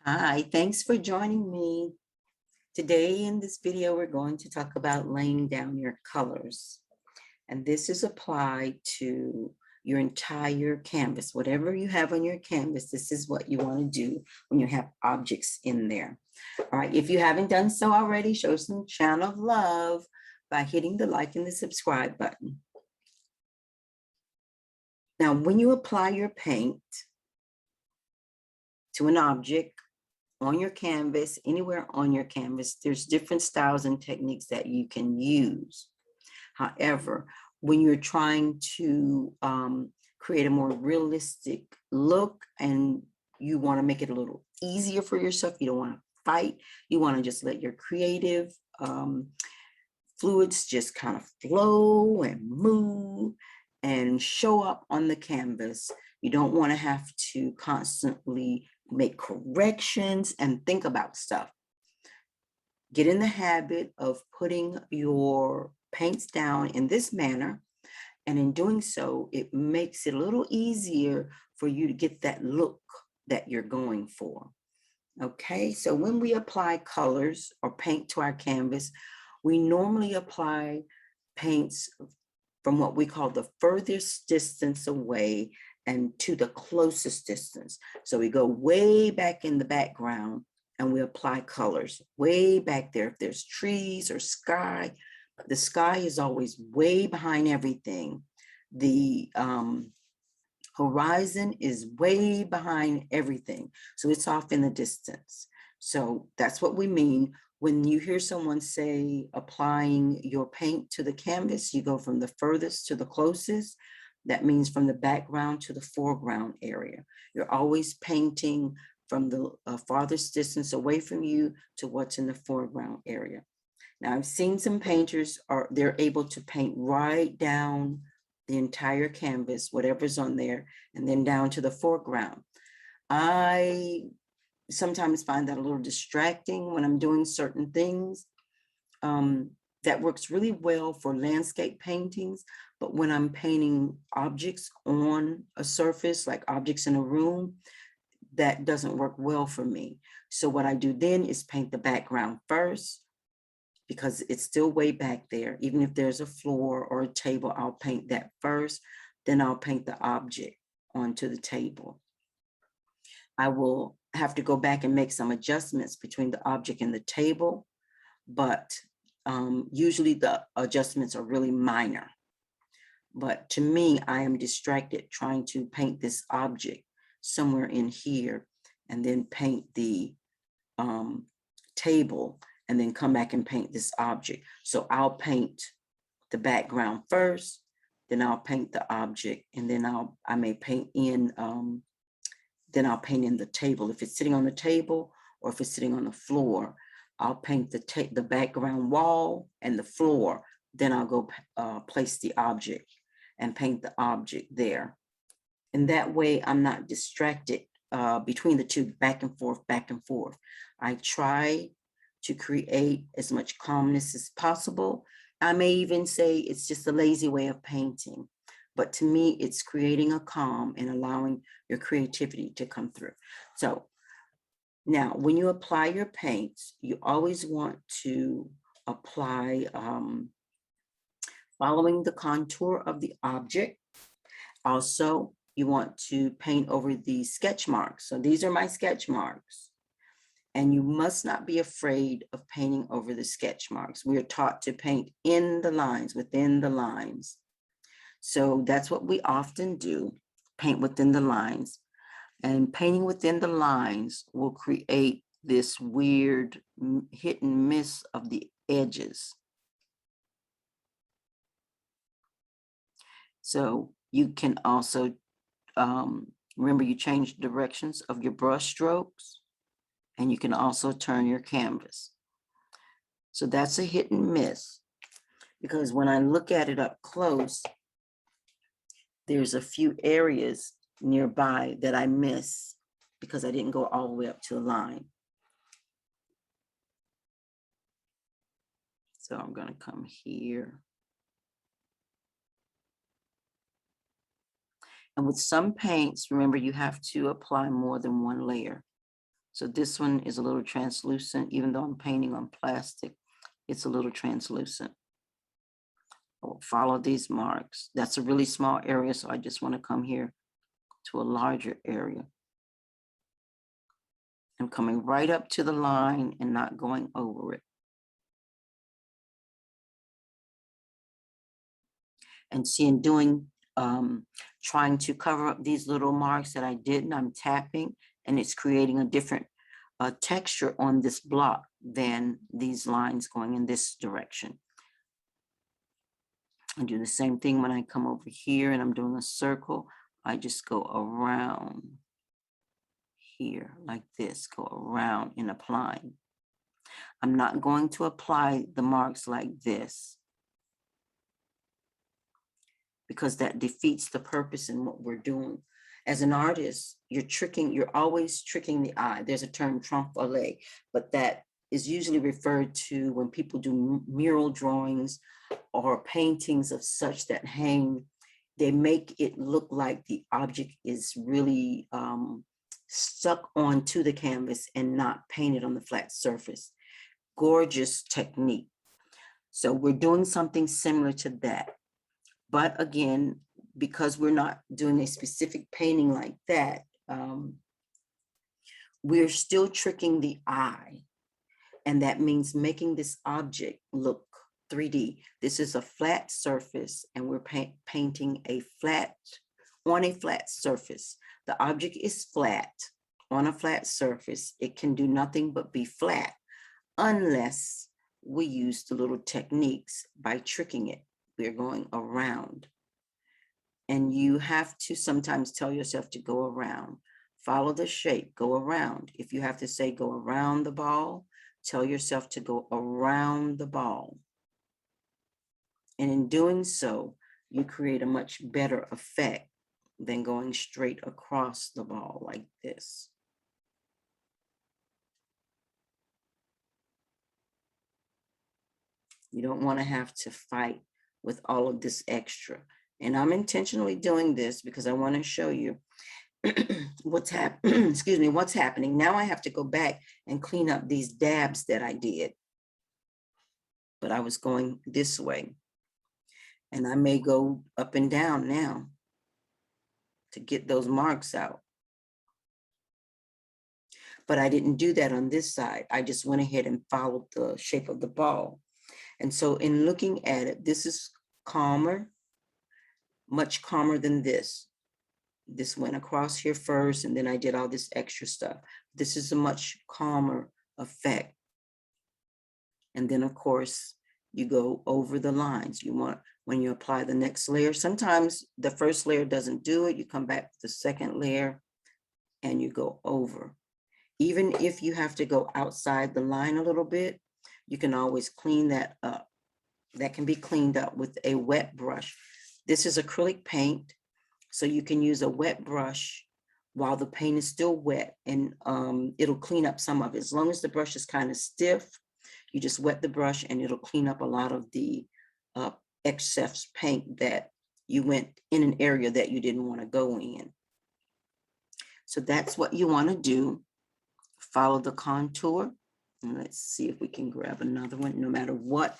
Hi, thanks for joining me. Today in this video, we're going to talk about laying down your colors. And this is applied to your entire canvas. Whatever you have on your canvas, this is what you want to do when you have objects in there. All right, if you haven't done so already, show some channel love by hitting the like and the subscribe button. Now, when you apply your paint to an object, on your canvas, anywhere on your canvas, there's different styles and techniques that you can use. However, when you're trying to create a more realistic look and you want to make it a little easier for yourself, you don't want to fight, you want to just let your creative fluids just kind of flow and move and show up on the canvas. You don't want to have to constantly make corrections and think about stuff. Get in the habit of putting your paints down in this manner. And in doing so, it makes it a little easier for you to get that look that you're going for. Okay, so when we apply colors or paint to our canvas, we normally apply paints from what we call the furthest distance away and to the closest distance. So we go way back in the background and we apply colors way back there. If there's trees or sky, the sky is always way behind everything. The horizon is way behind everything. So it's off in the distance. So that's what we mean. When you hear someone say applying your paint to the canvas, you go from the furthest to the closest. That means from the background to the foreground area. You're always painting from the farthest distance away from you to what's in the foreground area. Now, I've seen some painters they're able to paint right down the entire canvas, whatever's on there, and then down to the foreground. I sometimes find that a little distracting when I'm doing certain things. That works really well for landscape paintings, but when I'm painting objects on a surface, like objects in a room, that doesn't work well for me. So what I do then is paint the background first, because it's still way back there. Even if there's a floor or a table, I'll paint that first, then I'll paint the object onto the table. I will have to go back and make some adjustments between the object and the table, but usually the adjustments are really minor. But to me, I am distracted trying to paint this object somewhere in here and then paint the table and then come back and paint this object. So I'll paint the background first, then I'll paint the object, and then I may paint in, then I'll paint in the table. If it's sitting on the table or if it's sitting on the floor, I'll paint the background wall and the floor. Then I'll go place the object and paint the object there. And that way I'm not distracted between the two, back and forth, back and forth. I try to create as much calmness as possible. I may even say it's just a lazy way of painting, but to me, it's creating a calm and allowing your creativity to come through. So now when you apply your paints, you always want to apply following the contour of the object. Also, you want to paint over the sketch marks. So these are my sketch marks. And you must not be afraid of painting over the sketch marks. We are taught to paint in the lines, within the lines. So that's what we often do, paint within the lines. And painting within the lines will create this weird hit and miss of the edges. So you can also, remember, you change directions of your brush strokes, and you can also turn your canvas. So that's a hit and miss, because when I look at it up close, there's a few areas nearby that I miss because I didn't go all the way up to the line. So I'm going to come here. And with some paints, remember, you have to apply more than one layer. So this one is a little translucent, even though I'm painting on plastic, it's a little translucent. I will follow these marks. That's a really small area, so I just want to come here to a larger area. I'm coming right up to the line and not going over it. And see, in doing, trying to cover up these little marks that I didn't, I'm tapping, and it's creating a different texture on this block than these lines going in this direction. I do the same thing when I come over here and I'm doing a circle. I just go around here like this, go around and applying. I'm not going to apply the marks like this because that defeats the purpose in what we're doing. As an artist, you're always tricking the eye. There's a term, trompe l'oeil, but that is usually referred to when people do mural drawings or paintings of such that hang. They make it look like the object is really stuck onto the canvas and not painted on the flat surface. Gorgeous technique. So we're doing something similar to that. But again, because we're not doing a specific painting like that, we're still tricking the eye. And that means making this object look 3D. This is a flat surface and we're painting on a flat surface. The object is flat on a flat surface. It can do nothing but be flat unless we use the little techniques by tricking it. We're going around. And you have to sometimes tell yourself to go around. Follow the shape, go around. If you have to say go around the ball, tell yourself to go around the ball. And in doing so, you create a much better effect than going straight across the ball like this. You don't want to have to fight with all of this extra. And I'm intentionally doing this because I want to show you what's happening. Now I have to go back and clean up these dabs that I did. But I was going this way. And I may go up and down now to get those marks out. But I didn't do that on this side. I just went ahead and followed the shape of the ball. And so in looking at it, this is calmer, much calmer than this. This went across here first, and then I did all this extra stuff. This is a much calmer effect. And then of course, you go over the lines. You want, when you apply the next layer, sometimes the first layer doesn't do it. You come back to the second layer and you go over. Even if you have to go outside the line a little bit, you can always clean that up. That can be cleaned up with a wet brush. This is acrylic paint, so you can use a wet brush while the paint is still wet, and it'll clean up some of it. As long as the brush is kind of stiff, you just wet the brush and it'll clean up a lot of the excess paint that you went in an area that you didn't want to go in. So that's what you want to do. Follow the contour. And let's see if we can grab another one. No matter what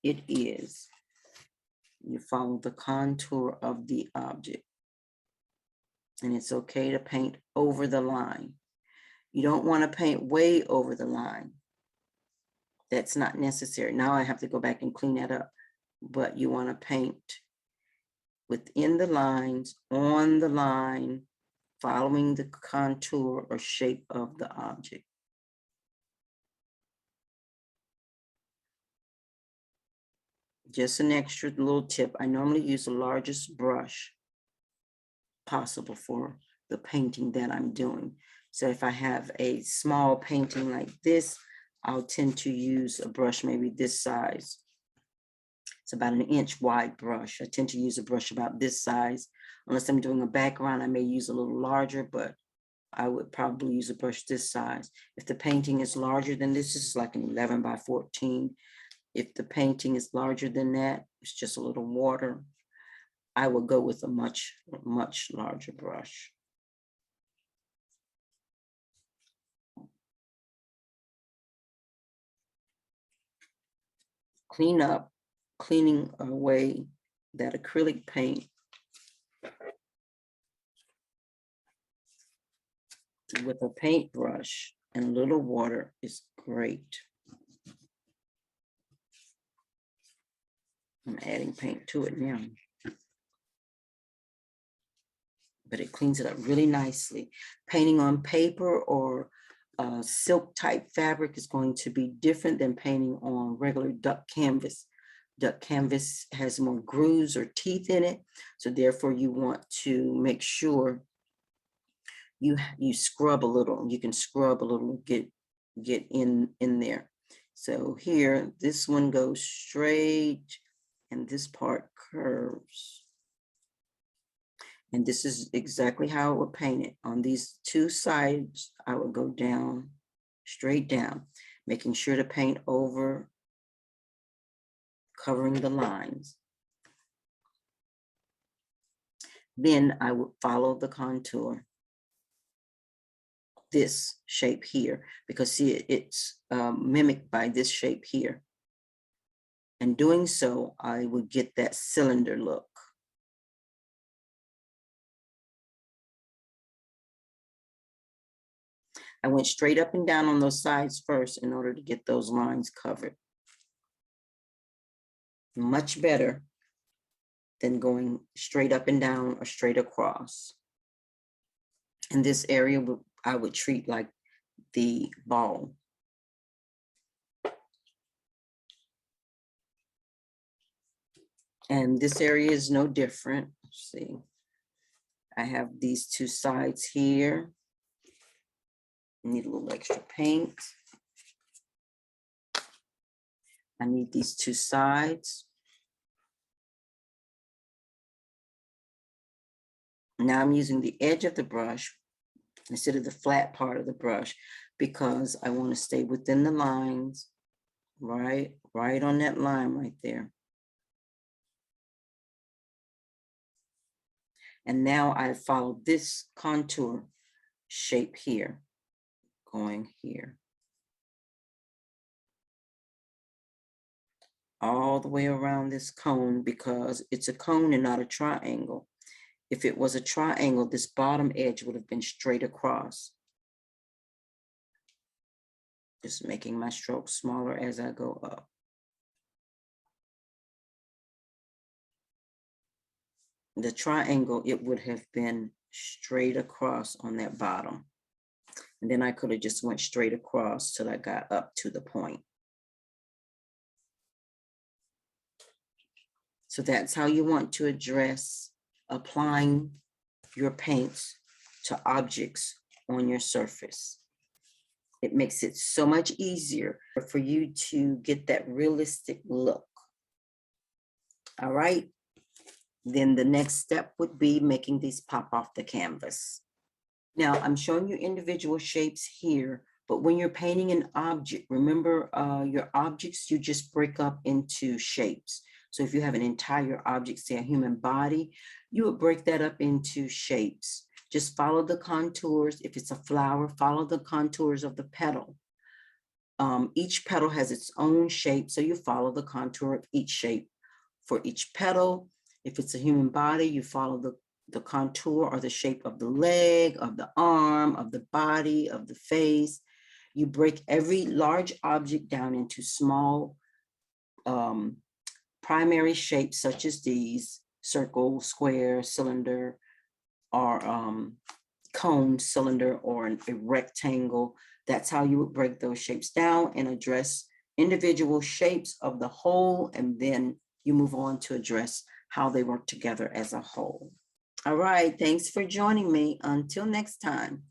it is, you follow the contour of the object. And it's okay to paint over the line. You don't want to paint way over the line. That's not necessary. Now I have to go back and clean that up. But you want to paint within the lines, on the line, following the contour or shape of the object. Just an extra little tip. I normally use the largest brush possible for the painting that I'm doing. So if I have a small painting like this, I'll tend to use a brush maybe this size. It's about an inch wide brush. I tend to use a brush about this size. Unless I'm doing a background, I may use a little larger, but I would probably use a brush this size. If the painting is larger than this is like an 11 by 14. If the painting is larger than that, it's just a little water, I will go with a much, much larger brush. cleaning away that acrylic paint with a paintbrush and a little water is great. I'm adding paint to it now. But it cleans it up really nicely. Painting on paper or silk type fabric is going to be different than painting on regular duck canvas. Duck canvas has more grooves or teeth in it, so therefore you want to make sure you scrub a little. You can scrub a little, get in there. So here, this one goes straight, and this part curves. And this is exactly how I would paint it. On these two sides, I would go down, straight down, making sure to paint over, covering the lines. Then I would follow the contour, this shape here, because see, it's mimicked by this shape here. And doing so, I would get that cylinder look. I went straight up and down on those sides first in order to get those lines covered. Much better than going straight up and down or straight across. And this area I would treat like the ball. And this area is no different. Let's see, I have these two sides here. Need a little extra paint. I need these two sides. Now I'm using the edge of the brush instead of the flat part of the brush because I want to stay within the lines, right on that line right there. And now I follow this contour shape here, going here. All the way around this cone because it's a cone and not a triangle. If it was a triangle, this bottom edge would have been straight across. Just making my stroke smaller as I go up. The triangle, it would have been straight across on that bottom. And then I could have just went straight across till I got up to the point. So that's how you want to address applying your paints to objects on your surface. It makes it so much easier for you to get that realistic look. All right. Then the next step would be making these pop off the canvas. Now I'm showing you individual shapes here, but when you're painting an object, remember your objects, you just break up into shapes. So if you have an entire object, say a human body, you would break that up into shapes. Just follow the contours. If it's a flower, follow the contours of the petal. Each petal has its own shape, so you follow the contour of each shape for each petal. If it's a human body, you follow the contour or the shape of the leg, of the arm, of the body, of the face. You break every large object down into small primary shapes such as these: circle, square, cylinder, or cone, cylinder, or a rectangle. That's how you would break those shapes down and address individual shapes of the whole, and then you move on to address how they work together as a whole. All right, thanks for joining me. Until next time.